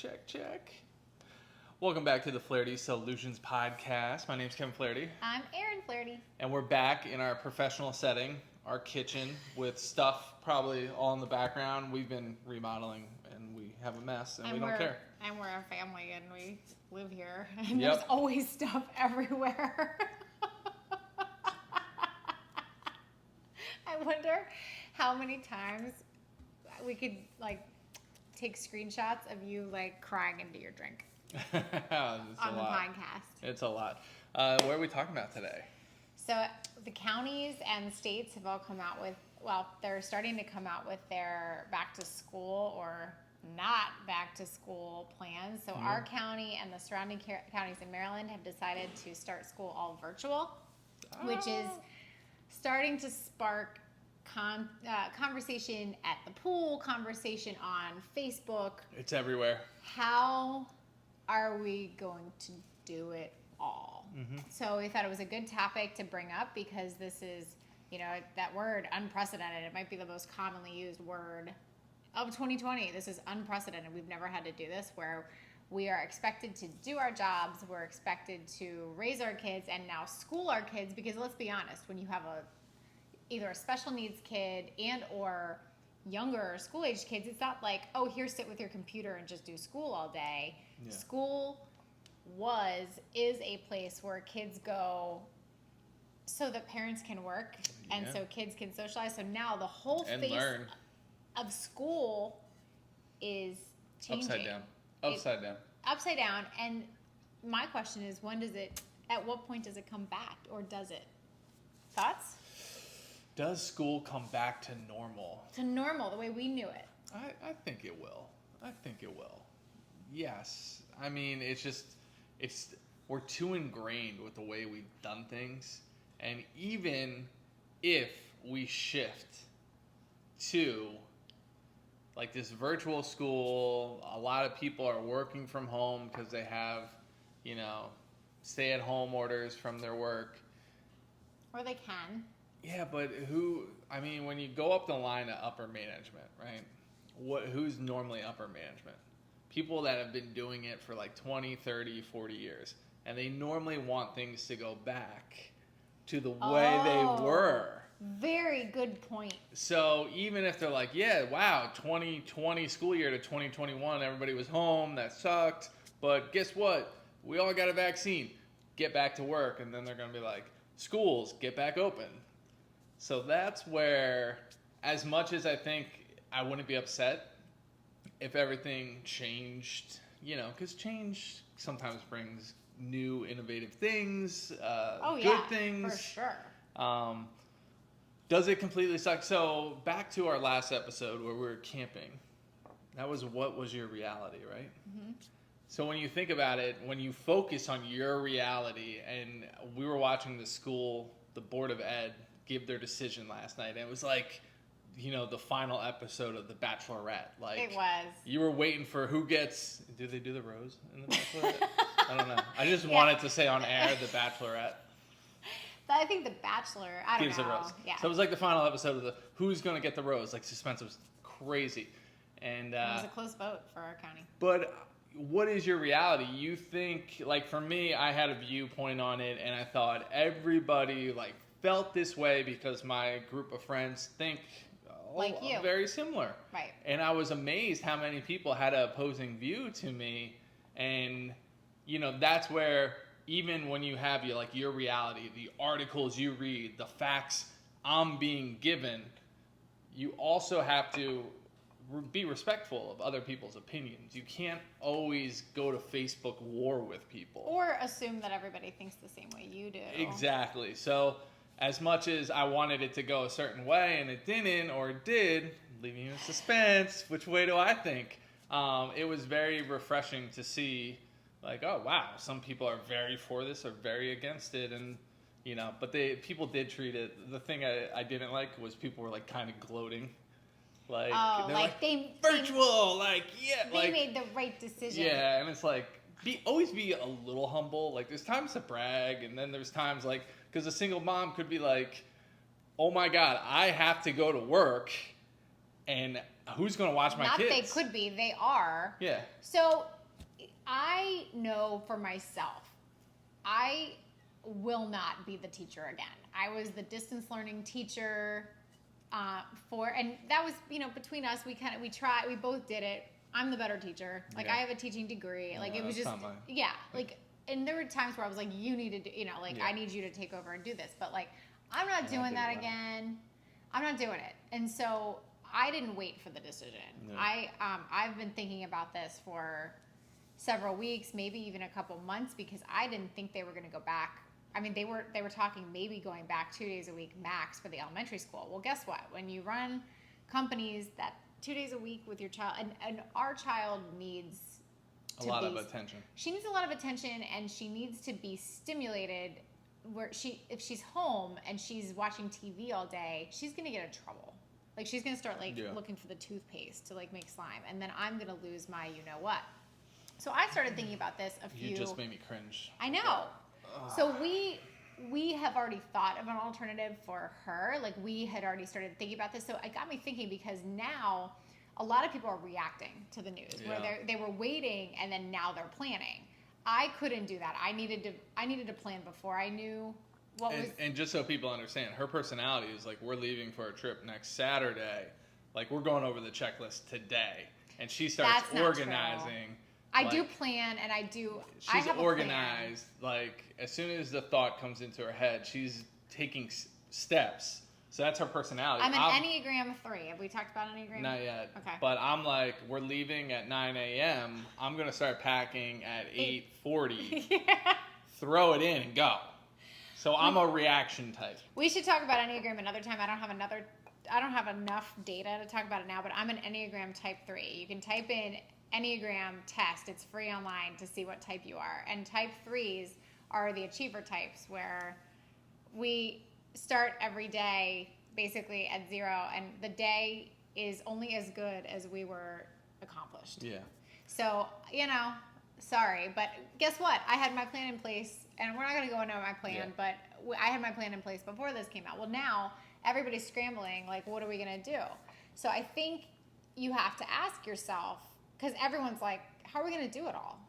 Check, check. Welcome back to the Flaherty Solutions Podcast. My name's Kevin Flaherty. I'm Erin Flaherty. And we're back in our professional setting, our kitchen, with stuff probably all in the background. We've been remodeling and we have a mess and we don't care. And we're a family and we live here. And there's always stuff everywhere. I wonder how many times we could take screenshots of you crying into your drink on the podcast. It's a lot. What are we talking about today? So the counties and states have all come out with, they're starting to come out with their back to school or not back to school plans. So our county and the surrounding counties in Maryland have decided to start school all virtual, which is starting to spark conversation at the pool, conversation on Facebook. It's everywhere. How are we going to do it all? Mm-hmm. So we thought it was a good topic to bring up because this is, that word unprecedented. It might be the most commonly used word of 2020. This is unprecedented. We've never had to do this where we are expected to do our jobs. We're expected to raise our kids and now school our kids because let's be honest, when you have either a special needs kid and or younger school-aged kids, it's not like, oh, here, sit with your computer and just do school all day. Yeah. School is a place where kids go so that parents can work and so kids can socialize. So now the whole face of school is changing. Upside down. And my question is, at what point does it come back or does it? Thoughts? Does school come back to normal? To normal, the way we knew it. I think it will. Yes. I mean, we're too ingrained with the way we've done things. And even if we shift to this virtual school, a lot of people are working from home because they have, stay-at-home orders from their work. Or they can. Yeah, but when you go up the line of upper management, right? Who's normally upper management? People that have been doing it for 20, 30, 40 years. And they normally want things to go back to the way they were. Very good point. So even if they're 2020 school year to 2021, everybody was home, that sucked. But guess what? We all got a vaccine. Get back to work. And then they're going to be schools, get back open. So that's where, as much as I think I wouldn't be upset if everything changed, because change sometimes brings new, innovative things, good things. For sure. Does it completely suck? So back to our last episode where we were camping. That was what was your reality, right? Mm-hmm. So when you think about it, when you focus on your reality, and we were watching the Board of Ed, give their decision last night, and it was the final episode of The Bachelorette. It was. You were waiting for who gets. Do they do the rose in The Bachelorette? I don't know. I just wanted to say on air The Bachelorette. I think The Bachelor. I don't know. Gives the rose. Yeah. So it was the final episode of who's going to get the rose. Suspense was crazy, and it was a close vote for our county. But what is your reality? You think, for me, I had a viewpoint on it, and I thought everybody felt this way because my group of friends think very similar. Right. And I was amazed how many people had an opposing view to me. And, that's where even when you have your reality, the articles you read, the facts I'm being given, you also have to be respectful of other people's opinions. You can't always go to Facebook war with people. Or assume that everybody thinks the same way you do. Exactly. So as much as I wanted it to go a certain way and it didn't, or it did, leaving you in suspense, which way do I think? It was very refreshing to see, oh, wow, some people are very for this or very against it. And, but people did treat it. The thing I didn't like was people were kind of gloating. They virtual, They made the right decision. Yeah, and it's always be a little humble. There's times to brag, and then there's times because a single mom could be oh my God, I have to go to work, and who's going to watch my Not kids? they could be, they are. Yeah. So I know for myself, I will not be the teacher again. I was the distance learning teacher and that was, between us, we tried, we both did it. I'm the better teacher. Like, Yeah. I have a teaching degree. Like, it was just, not mine. yeah. Like, and there were times where I was like, you need to do, Yeah. I need you to take over and do this. But, like, I'm not doing that again. I'm not doing it. And so I didn't wait for the decision. No. I've been thinking about this for several weeks, maybe even a couple months, because I didn't think they were going to go back. I mean, they were talking maybe going back 2 days a week max for the elementary school. Well, guess what? When you run companies that 2 days a week with your child, and our child needs a lot of attention. She needs a lot of attention, and she needs to be stimulated. Where if she's home and she's watching TV all day, she's gonna get in trouble. Like, she's gonna start looking for the toothpaste to make slime, and then I'm gonna lose my what. So I started thinking about this You just made me cringe. I know. So we have already thought of an alternative for her. Like, we had already started thinking about this. So it got me thinking, because now a lot of people are reacting to the news where they were waiting and then now they're planning. I couldn't do that. I needed to plan before I knew what was. And just so people understand, her personality is like, we're leaving for a trip next Saturday. Like, we're going over the checklist today. And she starts organizing. I do plan, and I do. She's organized. Like, as soon as the thought comes into her head, she's taking steps. So that's her personality. I'm an Enneagram 3. Have we talked about Enneagram? Not yet. Okay. But I'm like, we're leaving at 9 a.m. I'm going to start packing at 8:40. Yeah. Throw it in and go. So I'm a reaction type. We should talk about Enneagram another time. I don't have enough data to talk about it now, but I'm an Enneagram type 3. You can type in Enneagram test. It's free online to see what type you are. And type 3s are the achiever types, where we start every day basically at 0, and the day is only as good as we were accomplished. Yeah. So, sorry, but guess what? I had my plan in place, and we're not going to go into my plan, but I had my plan in place before this came out. Well, now everybody's scrambling, like, what are we going to do? So I think you have to ask yourself, because everyone's like, how are we going to do it all?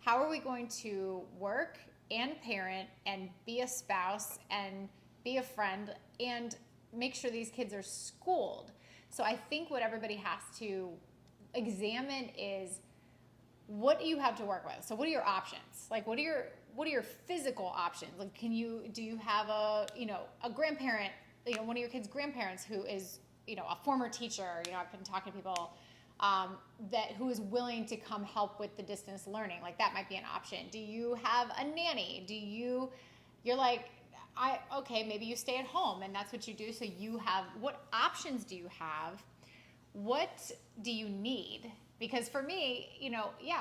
How are we going to work and parent and be a spouse and be a friend and make sure these kids are schooled? So I think what everybody has to examine is, what do you have to work with? So what are your options? Like, what are your physical options? Like, do you have a grandparent, one of your kids' grandparents who is, a former teacher? I've been talking to people who is willing to come help with the distance learning. Like, that might be an option. Do you have a nanny? You're like, maybe you stay at home and that's what you do. So what options do you have? What do you need? Because for me,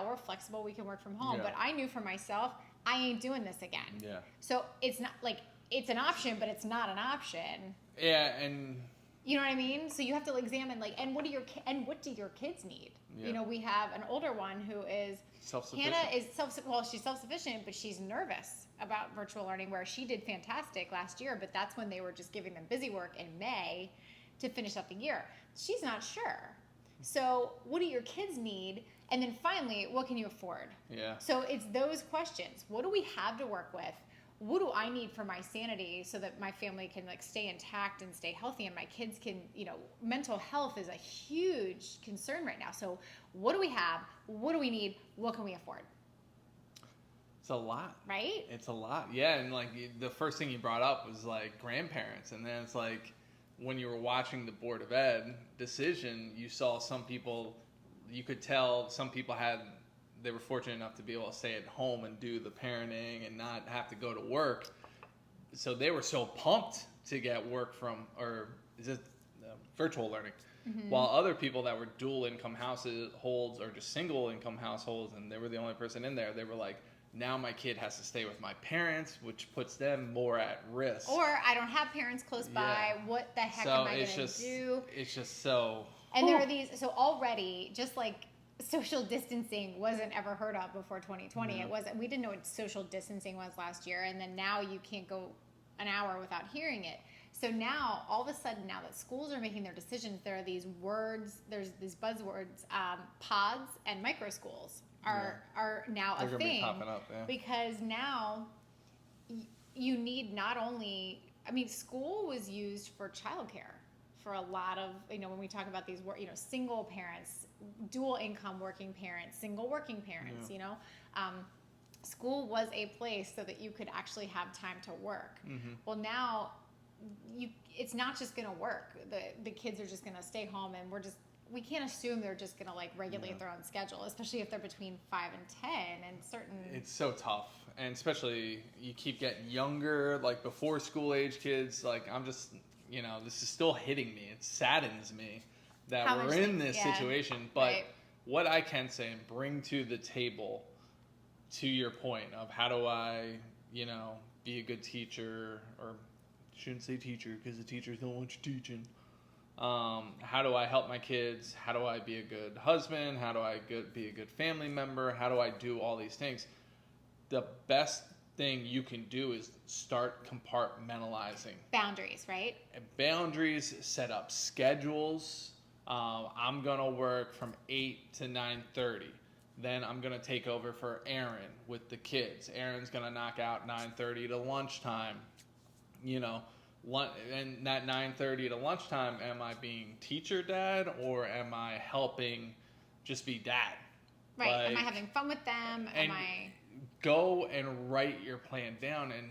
we're flexible. We can work from home. But I knew for myself, I ain't doing this again. Yeah. So it's not like it's an option, but it's not an option. Yeah, and you know what I mean? So you have to examine, like, and what do your kids need? Yeah. We have an older one who is self-sufficient. Hannah is she's self-sufficient, but she's nervous about virtual learning, where she did fantastic last year, but that's when they were just giving them busy work in May to finish up the year. She's not sure. So what do your kids need? And then finally, what can you afford? Yeah. So it's those questions. What do we have to work with? What do I need for my sanity so that my family can stay intact and stay healthy, and my kids can, mental health is a huge concern right now. So what do we have? What do we need? What can we afford? It's a lot. Right? It's a lot. Yeah, and the first thing you brought up was grandparents, and then it's when you were watching the Board of Ed decision, you saw some people, you could tell some people they were fortunate enough to be able to stay at home and do the parenting and not have to go to work. So they were so pumped to get work from, or is it virtual learning? Mm-hmm. While other people that were dual income households or just single income households, and they were the only person in there, they were like, now my kid has to stay with my parents, which puts them more at risk. Or I don't have parents close by. What the heck am I going to do? It's just so... And there are these... So already, just like social distancing wasn't ever heard of before 2020. Mm-hmm. We didn't know what social distancing was last year, and then now you can't go an hour without hearing it. So now, all of a sudden, now that schools are making their decisions, there are these words, there's these buzzwords, pods and micro schools are now They're a gonna thing. be popping up, Because now you need not only, I mean, school was used for childcare for a lot of, when we talk about these, single parents, dual income working parents, single working parents, school was a place so that you could actually have time to work. Well, now it's not just going to work. The kids are just going to stay home, and we can't assume they're just going to like regulate their own schedule, especially if they're between 5 and 10 and certain. It's so tough. And especially you keep getting younger, like before school age kids, like I'm just, this is still hitting me. It saddens me that we're in this situation. But what I can say and bring to the table, to your point of how do I, be a good teacher, or shouldn't say teacher because the teachers don't want you teaching. How do I help my kids? How do I be a good husband? How do I be a good family member? How do I do all these things? The best thing you can do is start compartmentalizing. Boundaries, right? Boundaries, set up schedules. I'm going to work from 8 to 9:30. Then I'm going to take over for Aaron with the kids. Aaron's going to knock out 9:30 to lunchtime. And that 9:30 to lunchtime, am I being teacher dad or am I helping just be dad? Right. Am I having fun with them? Go and write your plan down. And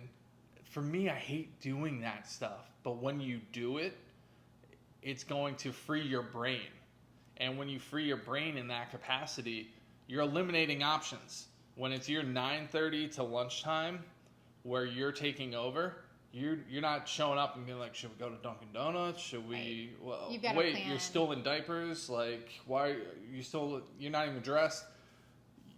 for me, I hate doing that stuff. But when you do it, it's going to free your brain. And when you free your brain in that capacity, you're eliminating options. When it's your 9:30 to lunchtime where you're taking over, you're not showing up and being like, should we go to Dunkin' Donuts? Should we? Well, wait, you're still in diapers. Like, why? You're not even dressed.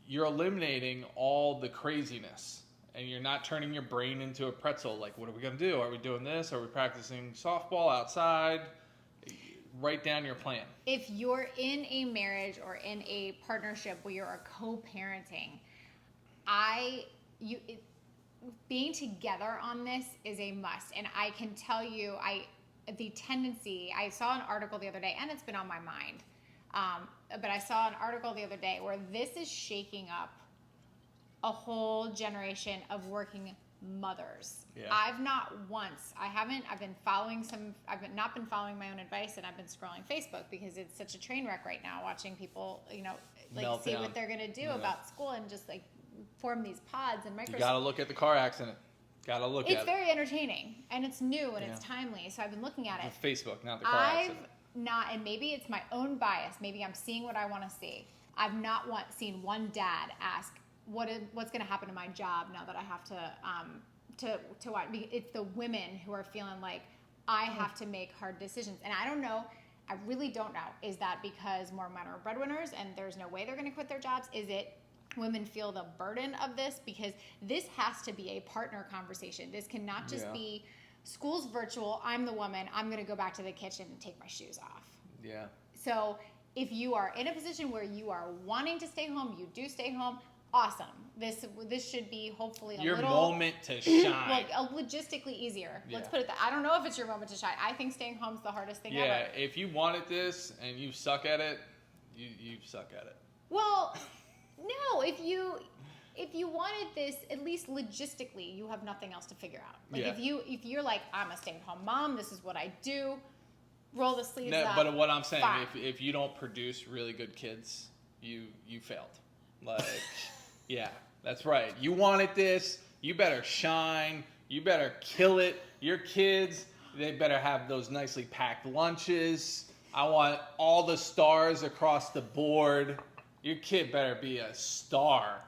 You're eliminating all the craziness, and you're not turning your brain into a pretzel. Like, what are we gonna do? Are we doing this? Are we practicing softball outside? Write down your plan. If you're in a marriage or in a partnership where you're co-parenting, being together on this is a must. And I can tell you, I saw an article the other day, and it's been on my mind, but I saw an article the other day where this is shaking up a whole generation of working mothers. Yeah. I've not been following my own advice, and I've been scrolling Facebook because it's such a train wreck right now, watching people, see what they're going to do about school and just like form these pods and micro. You got to look at the car accident. It's very entertaining, and it's new, and it's timely. So I've been looking at it. Facebook, not the car accident. And maybe it's my own bias. Maybe I'm seeing what I want to see. I've not seen one dad ask, what's going to happen to my job now that I have to watch. It's the women who are feeling like I have to make hard decisions. And I don't know. I really don't know. Is that because more men are breadwinners and there's no way they're going to quit their jobs? Is it women feel the burden of this? Because this has to be a partner conversation. This cannot just be school's virtual. I'm the woman. I'm going to go back to the kitchen and take my shoes off. Yeah. So if you are in a position where you are wanting to stay home, you do stay home. Awesome. This should be hopefully your moment to shine. Logistically easier. Let's put it that. I don't know if it's your moment to shine. I think staying home is the hardest thing ever. Yeah, if you wanted this and you suck at it, you suck at it. Well, no. If you wanted this, at least logistically, you have nothing else to figure out. If you're like, I'm a stay-at-home mom, this is what I do. Roll the sleeves up. But what I'm saying, if you don't produce really good kids, you failed. Like. Yeah, that's right. You wanted this. You better shine. You better kill it. Your kids, they better have those nicely packed lunches. I want all the stars across the board. Your kid better be a star.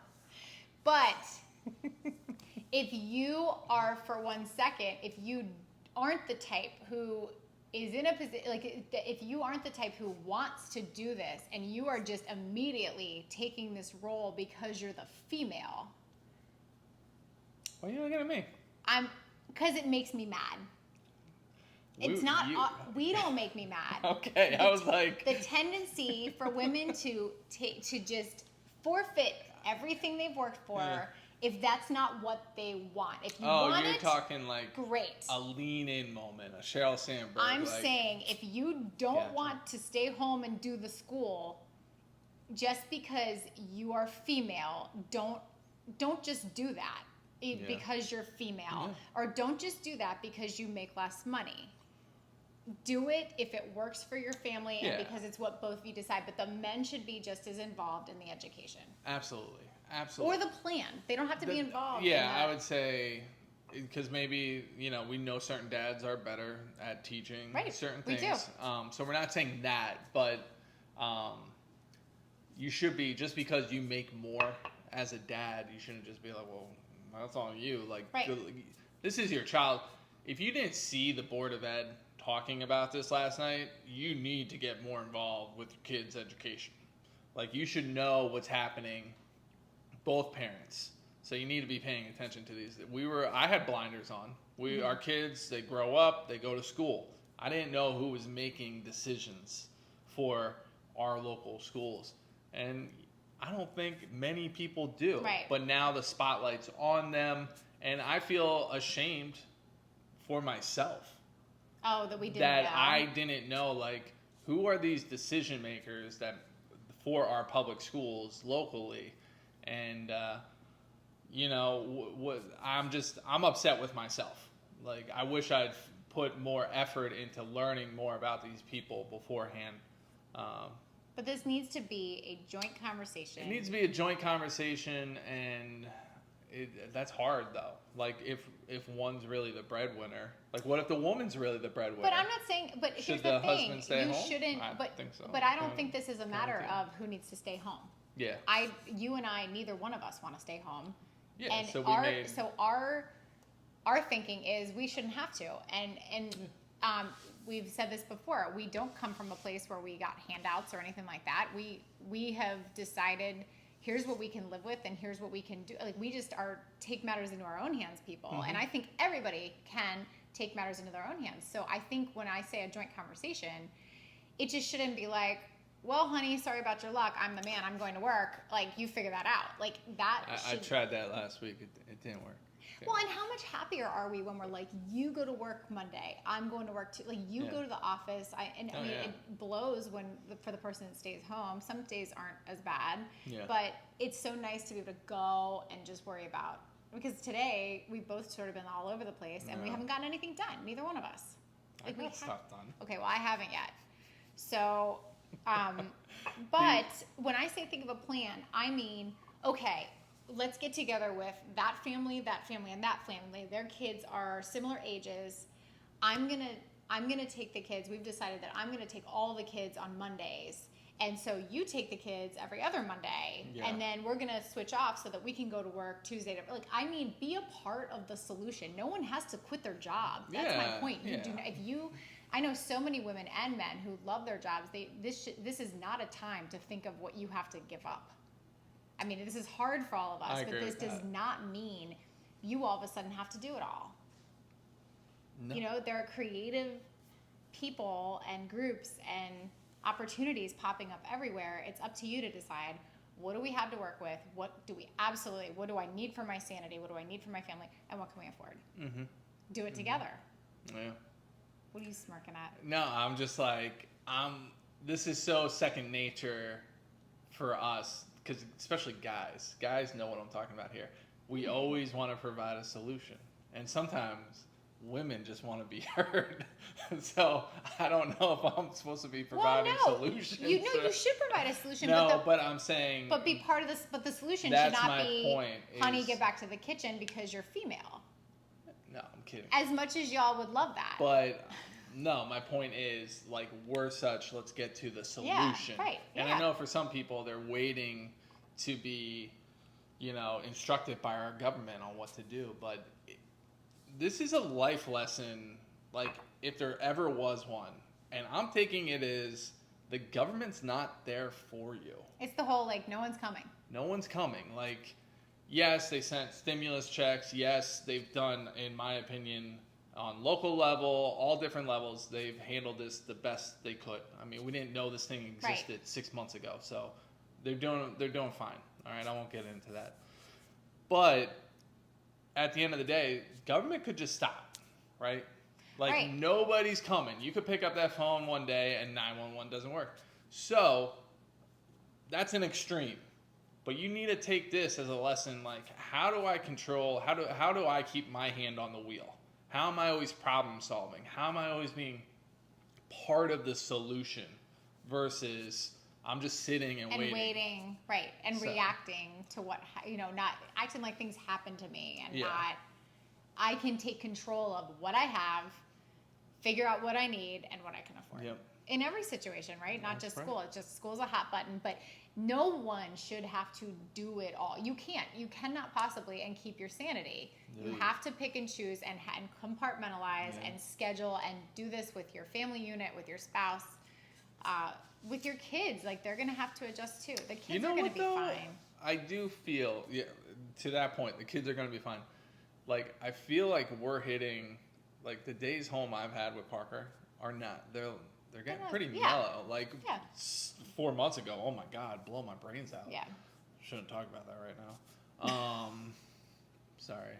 But if you are, for 1 second, if you aren't the type who is in a position, like if you aren't the type who wants to do this and you are just immediately taking this role because you're the female. Why are you looking at me? Because it makes me mad. We don't make me mad. Okay, I was like. The tendency for women to just forfeit everything they've worked for If that's not what they want, if you Oh, want you're it, talking like great. a lean-in moment, a Sheryl Sandberg. I'm like, saying if you don't Gotcha. want to stay home and do the school, just because you are female, don't just do that because you're female, or don't just do that because you make less money. Do it if it works for your family and because it's what both of you decide. But the men should be just as involved in the education. Absolutely. Or the plan. They don't have to be involved. Yeah, I would say, because maybe, we know certain dads are better at teaching certain things. We do. So we're not saying that, but you should be, just because you make more as a dad, you shouldn't just be like, well, that's on you. Like, this is your child. If you didn't see the Board of Ed talking about this last night, you need to get more involved with your kids' education. Like, you should know what's happening, both parents. So you need to be paying attention to these. I had blinders on. Our kids, they grow up, they go to school. I didn't know who was making decisions for our local schools. And I don't think many people do. Right. But now the spotlight's on them, and I feel ashamed for myself. Oh, that we didn't that know. I didn't know, like, who are these decision makers that for our public schools locally, and I'm upset with myself. Like, I wish I'd put more effort into learning more about these people beforehand. But this needs to be a joint conversation. It needs to be a joint conversation, and that's hard though. Like, if one's really the breadwinner, like, what if the woman's really the breadwinner? But I'm not saying. But here's the thing: husband stay you home? shouldn't. I But think so. But I don't think this is a matter of who needs to stay home. Yeah. You and I, neither one of us want to stay home. Yeah. And so our thinking is we shouldn't have to, and we've said this before. We don't come from a place where we got handouts or anything like that. We have decided, here's what we can live with and here's what we can do. Like, we just take matters into our own hands, people. Mm-hmm. And I think everybody can take matters into their own hands. So I think when I say a joint conversation, it just shouldn't be like, well, honey, sorry about your luck. I'm the man. I'm going to work. Like, you figure that out. Like, that I tried that last week. It didn't work. Well, and how much happier are we when we're like, you go to work Monday, I'm going to work too. Like, you go to the office. It blows for the person that stays home. Some days aren't as bad, but it's so nice to be able to go and just worry about. Because today we've both sort of been all over the place, and we haven't gotten anything done. Neither one of us. Like, we got stuff done. Okay, well, I haven't yet. So, but when I say think of a plan, I mean, okay, let's get together with that family, and that family. Their kids are similar ages. I'm gonna take the kids. We've decided that I'm gonna take all the kids on Mondays, and so you take the kids every other Monday, and then we're gonna switch off so that we can go to work Tuesday. Be a part of the solution. No one has to quit their job. That's my point. I know so many women and men who love their jobs. This is not a time to think of what you have to give up. I mean, this is hard for all of us, but this does not mean you all of a sudden have to do it all. No. There are creative people and groups and opportunities popping up everywhere. It's up to you to decide, what do we have to work with? What do I need for my sanity? What do I need for my family? And what can we afford? Mm-hmm. Do it together. Yeah. What are you smirking at? No, I'm just like, this is so second nature for us. Because especially guys know what I'm talking about here. We always want to provide a solution, and sometimes women just want to be heard. So I don't know if I'm supposed to be providing solutions. You should provide a solution. But I'm saying. But be part of this. But the solution should not be, honey, get back to the kitchen because you're female. No, I'm kidding. As much as y'all would love that. But. No, my point is, like, let's get to the solution. Yeah, right. And I know for some people, they're waiting to be, instructed by our government on what to do. But this is a life lesson, like, if there ever was one. And I'm taking it as the government's not there for you. It's the whole, like, no one's coming. No one's coming. Like, yes, they sent stimulus checks. Yes, they've done, in my opinion, on local level, all different levels, they've handled this the best they could. I mean, we didn't know this thing existed 6 months ago, so they're doing fine. All right, I won't get into that. But at the end of the day, government could just stop, right? Like, Right. nobody's coming. You could pick up that phone one day and 911 doesn't work. So that's an extreme. But you need to take this as a lesson, like, how do I control, how do I keep my hand on the wheel? How am I always problem solving? How am I always being part of the solution versus I'm just sitting and waiting. Right, and So. reacting to what, not acting like things happen to me and Yeah. not, I can take control of what I have, figure out what I need and what I can afford. Yep. In every situation, right? Not just right. school. It's just school's a hot button, but no one should have to do it all. You can't. You cannot possibly and keep your sanity. You No. have to pick and choose and compartmentalize Yeah. and schedule and do this with your family unit, with your spouse, with your kids. Like, they're going to have to adjust too. The kids are going to be fine. I do feel, yeah, to that point, the kids are going to be fine. Like, I feel like we're hitting, like, the days home I've had with Parker are not, they're getting pretty Yeah. mellow. Like, Yeah. 4 months ago, oh my God, blow my brains out. Yeah. Shouldn't talk about that right now. Sorry.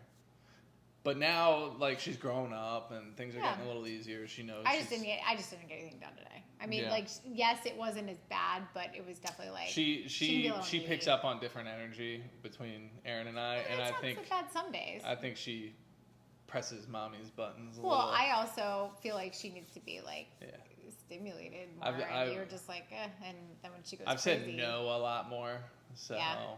But now, like, she's grown up and things are getting a little easier. She knows. I just didn't get anything done today. I mean, Yeah. like, yes, it wasn't as bad, but it was definitely like She can be a little she picks needy. up on different energy between Aaron and I, and It's I not think so bad some days. I think she presses mommy's buttons a Well, little. I also feel like she needs to be like Yeah. stimulated more, I've- and I've- you're just like, and then when she goes I've crazy, said no a lot more, so Yeah.